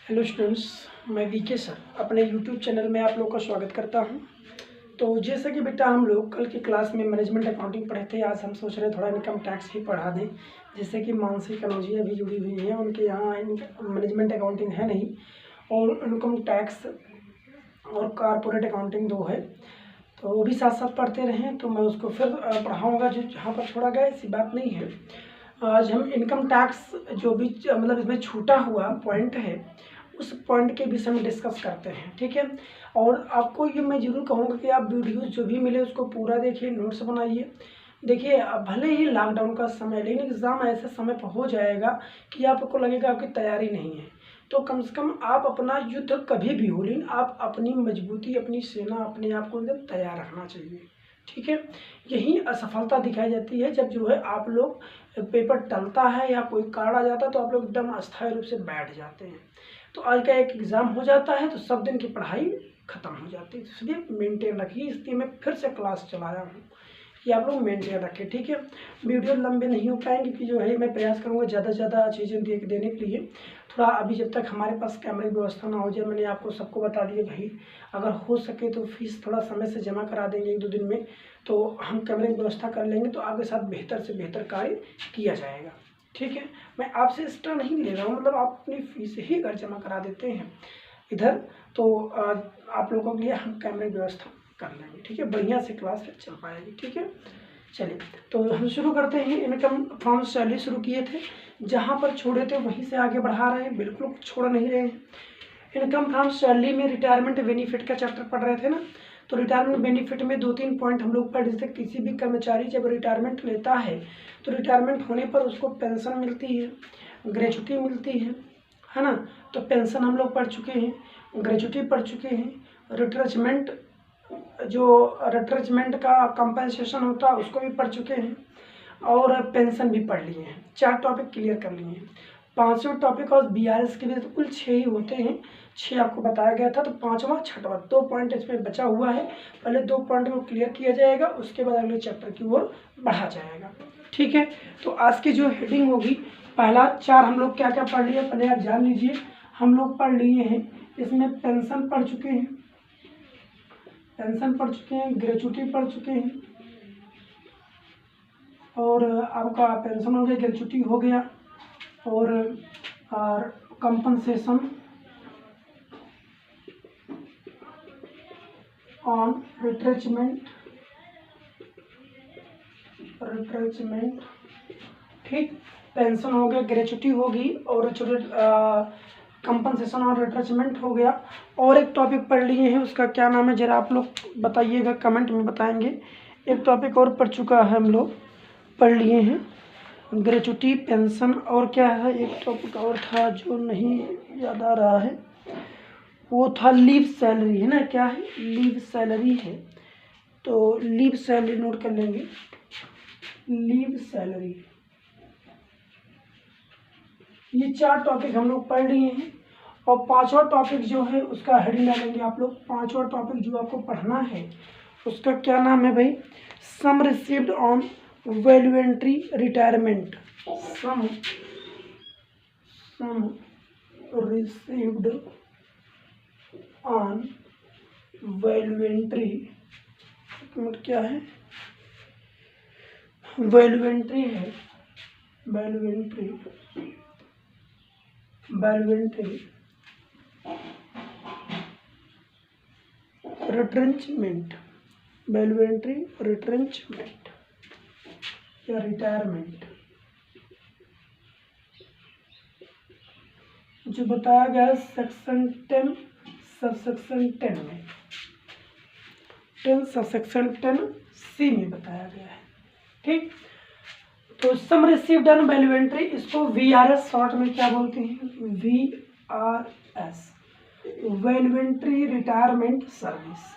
Hello students, मैं VK sir अपने YouTube channel में आप लोग का स्वागत करता हूं। तो जैसा कि बेटा हम लोग कल की क्लास में मैनेजमेंट अकाउंटिंग पढ़े थे, आज हम सोच रहे हैं थोड़ा इनकम टैक्स ही पढ़ा दें। जैसे कि मानसिक अनुजिया भी जुड़ी हुई हैं, उनके यहाँ मैनेजमेंट अकाउंटिंग है नहीं और इनकम टैक्स और कारपोरेट अकाउंटिंग दो है, तो वो भी साथ साथ पढ़ते रहें। तो मैं उसको फिर पढ़ाऊँगा जो जहाँ पर छोड़ा गया, ऐसी बात नहीं है। आज हम इनकम टैक्स जो भी मतलब इसमें छूटा हुआ पॉइंट है उस पॉइंट के विषय में डिस्कस करते हैं, ठीक है। और आपको ये मैं ज़रूर कहूँगा कि आप वीडियोस जो भी मिले उसको पूरा देखिए, नोट्स बनाइए। देखिए भले ही लॉकडाउन का समय, लेकिन एग्ज़ाम ऐसे समय पर हो जाएगा कि आपको लगेगा आपकी तैयारी नहीं है, तो कम से कम आप अपना युद्ध कभी भी हो, लेकिन आप अपनी मजबूती, अपनी सेना, अपने आप को एकदम तैयार रखना चाहिए, ठीक है। यही असफलता दिखाई जाती है जब जो है आप लोग पेपर टलता है या कोई कार्ड आ जाता है तो आप लोग एकदम अस्थायी रूप से बैठ जाते हैं। तो आज का एक एग्ज़ाम हो जाता है तो सब दिन की पढ़ाई ख़त्म हो जाती है, इसलिए मेंटेन रखिए। इसलिए मैं फिर से क्लास चलाया हूँ कि आप लोग मेंटेन रखें, ठीक है। वीडियो लंबे नहीं हो पाएंगे कि जो है मैं प्रयास करूँगा ज़्यादा से ज़्यादा चीज़ें देने के लिए। थोड़ा अभी जब तक हमारे पास कैमरे की व्यवस्था ना हो जाए, मैंने आपको सबको बता दिया भाई, अगर हो सके तो फीस थोड़ा समय से जमा करा देंगे 1-2 दिन में, तो हम कैमरे की व्यवस्था कर लेंगे, तो आपके साथ बेहतर से बेहतर कार्य किया जाएगा, ठीक है। मैं आपसे एक्स्ट्रा नहीं ले रहा हूँ, मतलब आप अपनी फीस ही अगर जमा करा देते हैं इधर तो आप लोगों के लिए हम कैमरे की व्यवस्था कर लेंगे, ठीक है। बढ़िया से क्लास चल पाएगी, ठीक है। चलिए तो हम शुरू करते हैं। इनकम फ्रॉम सैलरी शुरू किए थे, जहाँ पर छोड़े थे वहीं से आगे बढ़ा रहे हैं, बिल्कुल छोड़ नहीं रहे हैं। इनकम फ्रॉम सैलरी में रिटायरमेंट बेनिफिट का चैप्टर पढ़ रहे थे ना, तो रिटायरमेंट बेनिफिट में 2-3 पॉइंट हम लोग पढ़, जैसे किसी भी कर्मचारी जब रिटायरमेंट लेता है तो रिटायरमेंट होने पर उसको पेंशन मिलती है, ग्रेच्युटी मिलती है ना। तो पेंशन हम लोग पढ़ चुके हैं, ग्रेच्युटी पढ़ चुके हैं, रिट्रेचमेंट जो रिट्रेचमेंट का कंपनसेशन होता है उसको भी पढ़ चुके हैं, और पेंशन भी पढ़ लिए हैं। 4 टॉपिक क्लियर कर लिए हैं। 5वां टॉपिक और BRS के लिए तो कुल 6 ही होते हैं, 6 आपको बताया गया था, तो 5वां 6वां 2 पॉइंट इसमें बचा हुआ है। पहले 2 पॉइंट को क्लियर किया जाएगा, उसके बाद अगले चैप्टर की ओर बढ़ा जाएगा, ठीक है। तो आज की जो हेडिंग होगी, पहला 4 हम लोग क्या क्या पढ़ लिए पहले आप जान लीजिए। हम लोग पढ़ लिए हैं, इसमें पेंशन पढ़ चुके हैं, पेंशन पढ़ चुके हैं, ग्रेच्युटी पढ़ चुके हैं, और आपका पेंशन हो गया, ग्रेच्युटी हो गया, और कंपनसेशन ऑन रिट्रेचमेंट, ठीक। पेंशन हो गया, ग्रेच्युटी होगी, और कंपनसेशन और रिट्रेचमेंट हो गया। और एक टॉपिक पढ़ लिए हैं, उसका क्या नाम है जरा आप लोग बताइएगा, कमेंट में बताएंगे। एक टॉपिक और पढ़ चुका है, हम लोग पढ़ लिए हैं, ग्रेच्युटी, पेंशन, और क्या है एक टॉपिक और था जो नहीं याद आ रहा है, वो था लीव सैलरी, है ना। क्या है? लीव सैलरी है, तो लीव सैलरी नोट कर लेंगे, लीव सैलरी। ये 4 टॉपिक हम लोग पढ़ लिए हैं, और 5वां टॉपिक जो है उसका हेडिंग डालेंगे आप लोग। 5वां टॉपिक जो आपको पढ़ना है उसका क्या नाम है भाई? Sum received on voluntary retirement, sum received on voluntary, क्या है? वैल्यूएंट्री है, वैल्यूएंट्री रिट्रेंचमेंट, वैल्यूएंट्री रिट्रेंचमेंट या रिटायरमेंट, जो बताया गया है सेक्शन 10 सबसेक्शन 10 में, 10 सबसेक्शन 10C में बताया गया है, ठीक। तो सम रिसीव्ड ऑन वैल्यूएंट्री, इसको VRS शॉर्ट में क्या बोलते हैं? VRS, voluntary retirement service.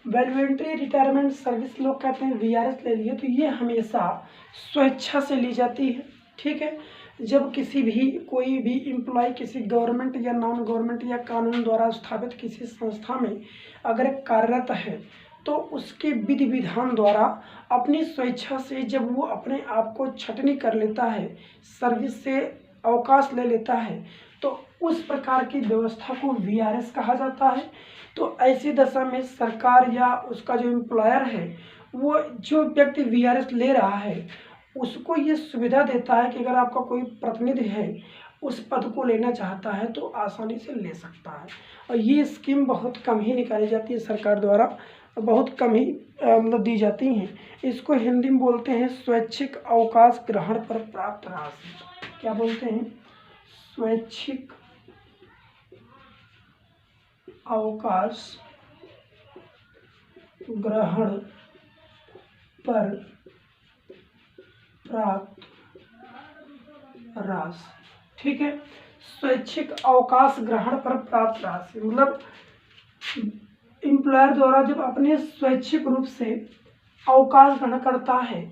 Voluntary retirement service लोग कहते हैं, VRS ले लिए, तो ये हमेशा स्वेच्छा से ली जाती है, ठीक है। जब किसी भी कोई भी एम्प्लॉय किसी गवर्नमेंट या नॉन गवर्नमेंट या कानून द्वारा स्थापित किसी संस्था में अगर कार्यरत है, तो उसके विधि विधान द्वारा अपनी स्वेच्छा से जब वो अपने आप को छटनी कर लेता है, सर्विस से अवकाश ले लेता है, तो उस प्रकार की व्यवस्था को वीआरएस कहा जाता है। तो ऐसी दशा में सरकार या उसका जो एम्प्लॉयर है, वो जो व्यक्ति वीआरएस ले रहा है उसको ये सुविधा देता है कि अगर आपका कोई प्रतिनिधि है उस पद को लेना चाहता है तो आसानी से ले सकता है। और ये स्कीम बहुत कम ही निकाली जाती है सरकार द्वारा, बहुत कम ही मतलब दी जाती हैं। इसको हिंदी में बोलते हैं स्वैच्छिक अवकाश ग्रहण पर प्राप्त राशि। क्या बोलते हैं? स्वैच्छिक अवकाश ग्रहण पर प्राप्त राशि। ठीक है, स्वैच्छिक अवकाश ग्रहण पर प्राप्त राशि मतलब एम्प्लॉयर द्वारा जब अपने स्वैच्छिक रूप से अवकाश ग्रहण करता है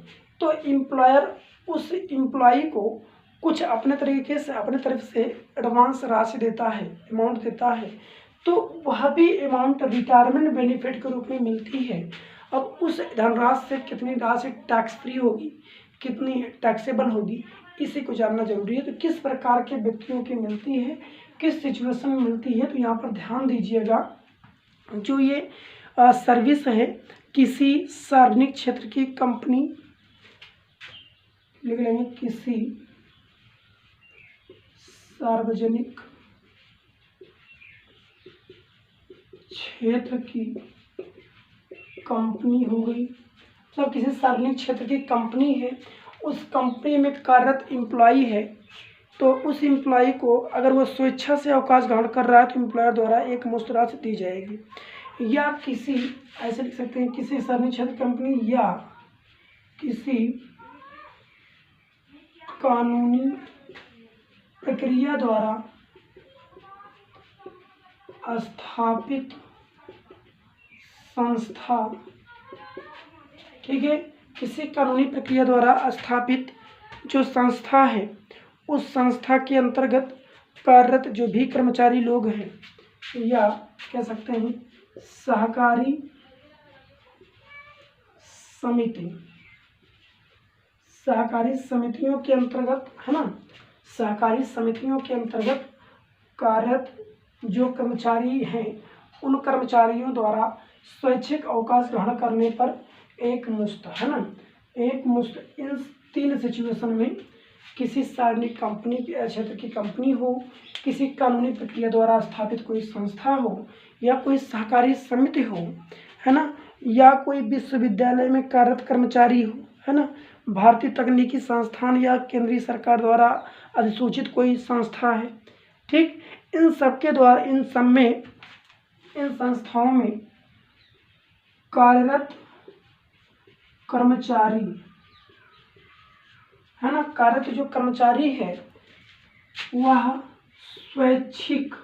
तो एम्प्लॉयर उस एम्प्लॉई को कुछ अपने तरीके से अपने तरफ से एडवांस राशि देता है, अमाउंट देता है, तो वह भी अमाउंट रिटायरमेंट बेनिफिट के रूप में मिलती है। अब उस धनराशि से कितनी राशि टैक्स फ्री होगी, कितनी टैक्सेबल होगी, इसी को जानना जरूरी है। तो किस प्रकार के व्यक्तियों की मिलती है, किस सिचुएशन में मिलती है, तो यहाँ पर ध्यान दीजिएगा। जो ये सर्विस है किसी सार्वजनिक क्षेत्र की कंपनी, लिख लेंगे किसी सार्वजनिक क्षेत्र की कंपनी हो गई, मतलब किसी सार्वजनिक क्षेत्र की कंपनी है, उस कंपनी में कार्यरत एम्प्लॉई है, तो उस एम्प्लॉई को अगर वो स्वेच्छा से अवकाश ग्रहण कर रहा है तो एम्प्लॉयर द्वारा एक मुश्त राशि दी जाएगी। या किसी, ऐसे लिख सकते हैं, किसी सार्वजनिक क्षेत्र कंपनी या किसी कानूनी प्रक्रिया द्वारा स्थापित संस्था, ठीक है, किसी कानूनी प्रक्रिया द्वारा स्थापित जो संस्था है उस संस्था के अंतर्गत कार्यरत जो भी कर्मचारी लोग हैं, या कह सकते हैं सहकारी समिति, सहकारी समितियों के अंतर्गत, है ना, सहकारी समितियों के अंतर्गत कार्यरत जो कर्मचारी हैं उन कर्मचारियों द्वारा स्वैच्छिक अवकाश ग्रहण करने पर एक मुश्त, है ना, एक मुश्त। इन तीन सिचुएशन में किसी सार्वजनिक कंपनी क्षेत्र की कंपनी हो, किसी कानूनी प्रक्रिया द्वारा स्थापित कोई संस्था हो, या कोई सहकारी समिति हो, है ना, या कोई विश्वविद्यालय में कार्यरत कर्मचारी हो, है ना, भारतीय तकनीकी संस्थान या केंद्रीय सरकार द्वारा अधिसूचित कोई संस्था है। ठीक, इन सबके द्वारा, इन सब में, इन संस्थाओं में कार्यरत कर्मचारी, है ना, कार्यरत जो कर्मचारी है वह स्वैच्छिक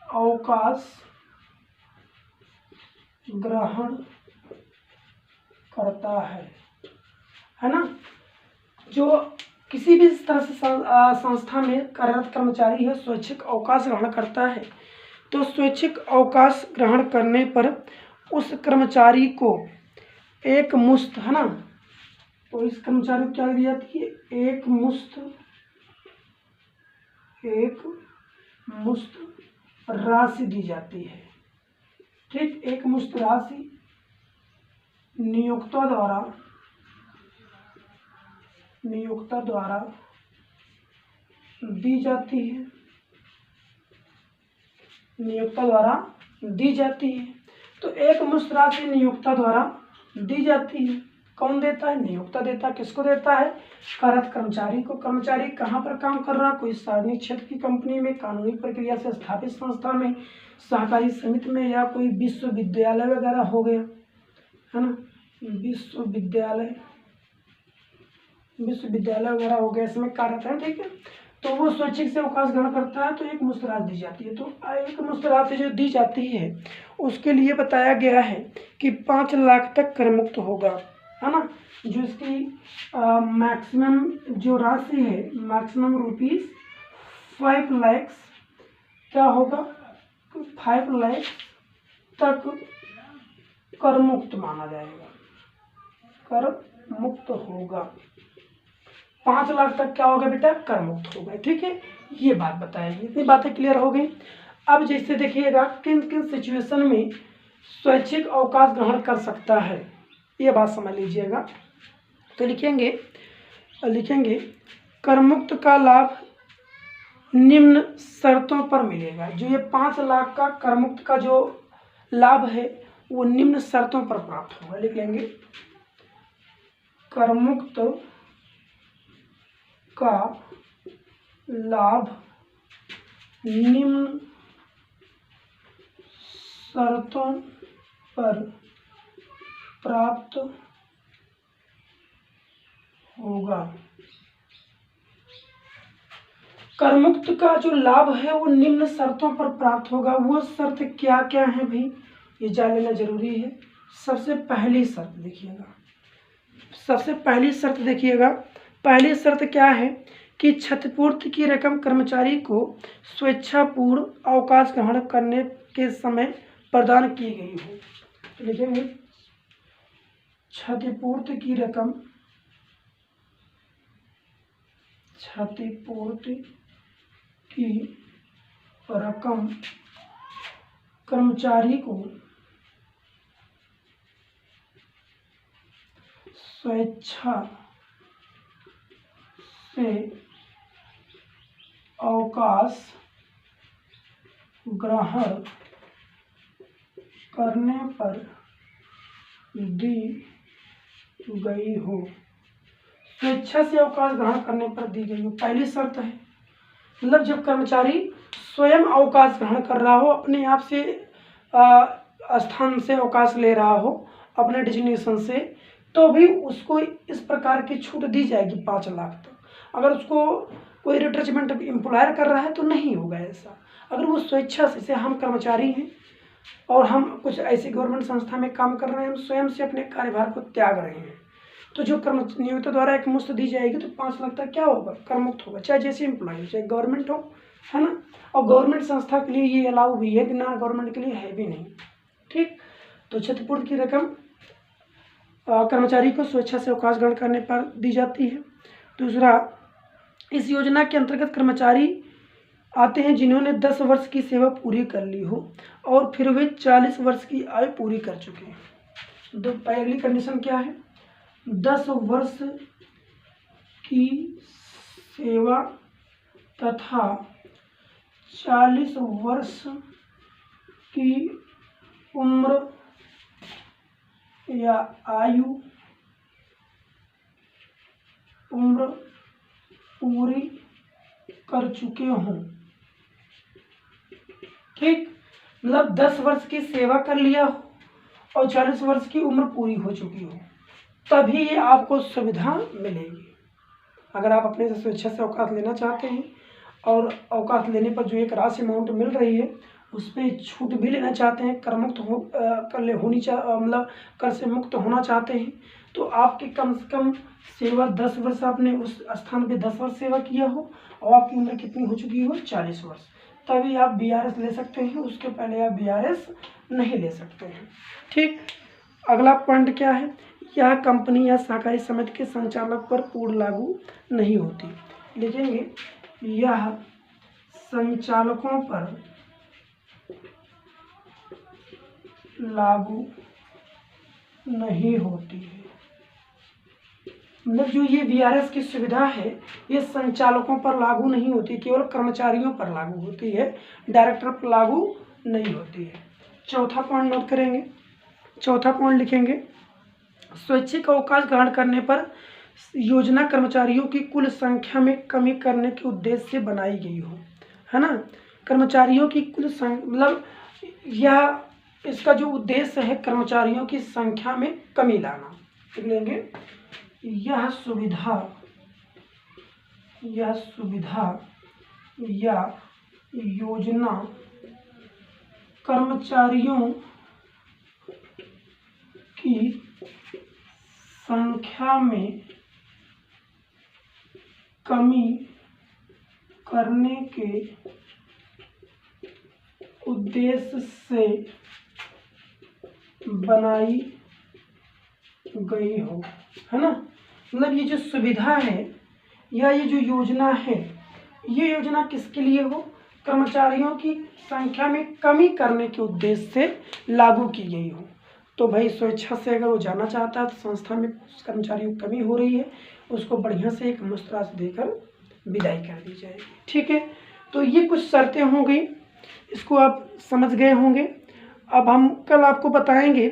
अवकाश ग्रहण करता है ना। जो किसी भी तरह से संस्था में कार्यरत कर्मचारी है स्वैच्छिक अवकाश ग्रहण करता है, तो स्वैच्छिक अवकाश ग्रहण करने पर उस कर्मचारी को एक मुश्त, है ना, तो इस कर्मचारी को क्या दी जाती है? एक मुश्त राशि दी जाती है। ठीक, एक मुश्त राशि नियोक्ता द्वारा दी जाती है, नियोक्ता द्वारा दी जाती है। तो एक मुश्त राशि नियोक्ता द्वारा दी जाती है। कौन देता है? नियोक्ता देता है। किसको देता है? कार्यरत कर्मचारी को। कर्मचारी कहाँ पर काम कर रहा है? कोई सार्वजनिक क्षेत्र की कंपनी में, कानूनी प्रक्रिया से स्थापित संस्था में, सहकारी समिति में, या कोई विश्वविद्यालय वगैरह हो गया, है ना, विश्वविद्यालय वगैरह हो गया, इसमें कार्यरत है। ठीक है, तो वो स्वैच्छिक से अवकाश ग्रहण करता है तो एक मुश्त राशि दी जाती है। तो एक मुश्त राशि जो दी जाती है उसके लिए बताया गया है कि 5 लाख तक कर मुक्त होगा, है ना। जो इसकी मैक्सिमम जो राशि है, मैक्सिमम ₹5 लाख क्या होगा? 5 लाख तक कर मुक्त माना जाएगा, कर मुक्त होगा। 5 लाख तक क्या होगा बेटा, कर मुक्त होगा। ठीक है, ये बात बताएगी। इतनी बातें क्लियर हो गई। अब जैसे देखिएगा किन किन सिचुएशन में स्वैच्छिक अवकाश ग्रहण कर सकता है, ये बात समझ लीजिएगा। तो लिखेंगे करमुक्त का लाभ निम्न शर्तों पर मिलेगा। जो ये 5 लाख का करमुक्त का जो लाभ है वो निम्न शर्तों पर प्राप्त होगा। लिख लेंगे करमुक्त का लाभ निम्न शर्तों पर प्राप्त होगा। करमुक्त का जो लाभ है वो निम्न शर्तों पर प्राप्त होगा। वो शर्त क्या क्या है भाई, ये जान लेना जरूरी है। सबसे पहली शर्त देखिएगा, पहली शर्त क्या है कि क्षतिपूर्ति की रकम कर्मचारी को स्वेच्छापूर्ण अवकाश ग्रहण करने के समय प्रदान की गई हो। तो लिखेंगे क्षतिपूर्ति की रकम कर्मचारी को स्वेच्छा से अवकाश ग्रहण करने पर दी गई हो। स्वेच्छा से अवकाश ग्रहण करने पर दी गई हो, पहली शर्त है। मतलब जब कर्मचारी स्वयं अवकाश ग्रहण कर रहा हो, अपने आप से स्थान से अवकाश ले रहा हो अपने डेजिग्नेशन से, तो भी उसको इस प्रकार की छूट दी जाएगी 5 लाख तक। अगर उसको कोई रिट्रेचमेंट एम्प्लॉयर कर रहा है तो नहीं होगा ऐसा। अगर वो स्वेच्छा से, हम कर्मचारी हैं और हम कुछ ऐसी गवर्नमेंट संस्था में काम कर रहे हैं, हम स्वयं से अपने कार्यभार को त्याग रहे हैं, तो जो नियोक्ता द्वारा एक मुश्त दी जाएगी तो 5 लाख तक क्या होगा, कर मुक्त होगा। चाहे जैसे एम्प्लॉय हो, चाहे गवर्नमेंट हो, है ना। और गवर्नमेंट संस्था के लिए ये अलाउ भी है कि ना गवर्नमेंट के लिए है भी नहीं। ठीक, तो क्षतिपूर्ति की रकम कर्मचारी को स्वेच्छा से अवकाश ग्रहण करने पर दी जाती है। दूसरा, इस योजना के अंतर्गत कर्मचारी आते हैं जिन्होंने 10 वर्ष की सेवा पूरी कर ली हो और फिर वे 40 वर्ष की आयु पूरी कर चुके हैं। तो पहली कंडीशन क्या है, 10 वर्ष की सेवा तथा 40 वर्ष की उम्र या उम्र पूरी कर चुके हों। ठीक, मतलब 10 वर्ष की सेवा कर लिया हो और 40 वर्ष की उम्र पूरी हो चुकी हो, तभी ये आपको सुविधा मिलेगी। अगर आप अपने से स्वेच्छा से अवकाश लेना चाहते हैं और अवकाश लेने पर जो एक राशि अमाउंट मिल रही है उस पर छूट भी लेना चाहते हैं, कर मुक्त मतलब कर से मुक्त होना चाहते हैं, तो आपकी कम से कम सेवा 10 वर्ष आपने उस स्थान पे 10 वर्ष सेवा किया हो और आपकी उम्र कितनी हो चुकी हो, 40 वर्ष, तभी आप BRS ले सकते हैं। उसके पहले आप BRS नहीं ले सकते हैं। ठीक, अगला पॉइंट क्या है, यह कंपनी या सहकारी समिति के संचालक पर पूर्ण लागू नहीं होती। लिखेंगे यह संचालकों पर लागू नहीं होती है। मतलब जो ये BRS की सुविधा है ये संचालकों पर लागू नहीं होती, केवल कर्मचारियों पर लागू होती है, डायरेक्टर पर लागू नहीं होती है। चौथा पॉइंट नोट करेंगे, चौथा पॉइंट लिखेंगे, स्वैच्छिक अवकाश ग्रहण करने पर योजना कर्मचारियों की कुल संख्या में कमी करने के उद्देश्य से बनाई गई हो, है ना। कर्मचारियों की कुल मतलब यह इसका जो उद्देश्य है कर्मचारियों की संख्या में कमी लाना। लिख लेंगे यह सुविधा या योजना कर्मचारियों की संख्या में कमी करने के उद्देश्य से बनाई गई हो, है ना। मतलब ये जो सुविधा है या ये जो योजना है, ये योजना किसके लिए हो? कर्मचारियों की संख्या में कमी करने के उद्देश्य से लागू की गई हो। तो भाई स्वेच्छा से अगर वो जाना चाहता है तो संस्था में कर्मचारियों की कमी हो रही है, उसको बढ़िया से एक मुस्कुरा से देकर विदाई कर दी जाएगी। ठीक है, तो ये कुछ शर्तें हो गई, इसको आप समझ गए होंगे। अब हम कल आपको बताएंगे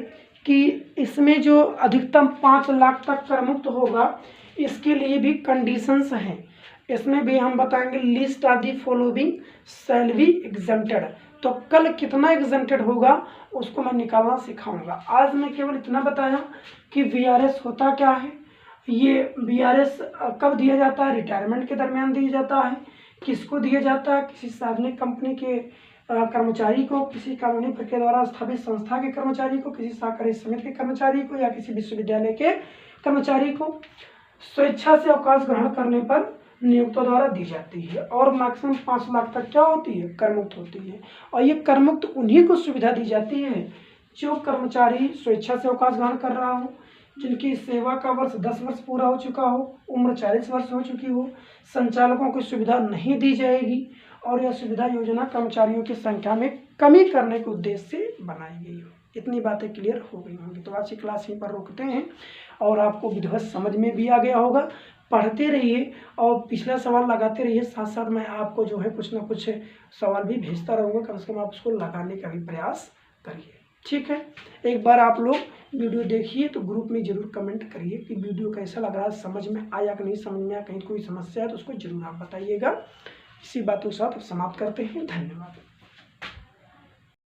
कि इसमें जो अधिकतम 5 लाख तक कर मुक्त होगा, इसके लिए भी कंडीशंस हैं। इसमें भी हम बताएंगे list of the following shall be exempted. तो कल कितना एग्जम्प्टेड होगा उसको मैं निकालना सिखाऊंगा। आज मैं केवल इतना बताया कि वीआरएस होता क्या है। ये वीआरएस कब दिया जाता है? रिटायरमेंट के दरमियान दिया जाता है। किसको दिया जाता है? किसी सार्वजनिक कंपनी के कर्मचारी को, किसी कानूनी प्रक्रिया द्वारा स्थापित संस्था के कर्मचारी को, किसी सहकारी समिति के कर्मचारी को, या किसी विश्वविद्यालय के कर्मचारी को स्वेच्छा से अवकाश ग्रहण करने पर नियोक्ता द्वारा दी जाती है। और मैक्सिमम 5 लाख तक क्या होती है? करमुक्त होती है। और ये करमुक्त उन्हीं को सुविधा दी जाती है जो कर्मचारी स्वेच्छा से अवकाश ग्रहण कर रहा हो, जिनकी सेवा का वर्ष 10 वर्ष पूरा हो चुका हो, उम्र 40 वर्ष हो चुकी हो। संचालकों को सुविधा नहीं दी जाएगी और यह सुविधा योजना कर्मचारियों की संख्या में कमी करने के उद्देश्य से बनाई गई हो। इतनी बातें क्लियर हो गई होंगी। तो आज की क्लास यहीं पर रोकते हैं और आपको विधिवत समझ में भी आ गया होगा। पढ़ते रहिए और पिछला सवाल लगाते रहिए, साथ साथ मैं आपको जो है कुछ ना कुछ सवाल भी भेजता रहूँगा। कम से कम आप उसको लगाने का भी प्रयास करिए। ठीक है, एक बार आप लोग वीडियो देखिए तो ग्रुप में जरूर कमेंट करिए कि वीडियो कैसा लग रहा है, समझ में आया कि नहीं समझ में आया, कहीं कोई समस्या है तो उसको जरूर आप बताइएगा। इसी बातों के साथ समाप्त करते हैं। धन्यवाद।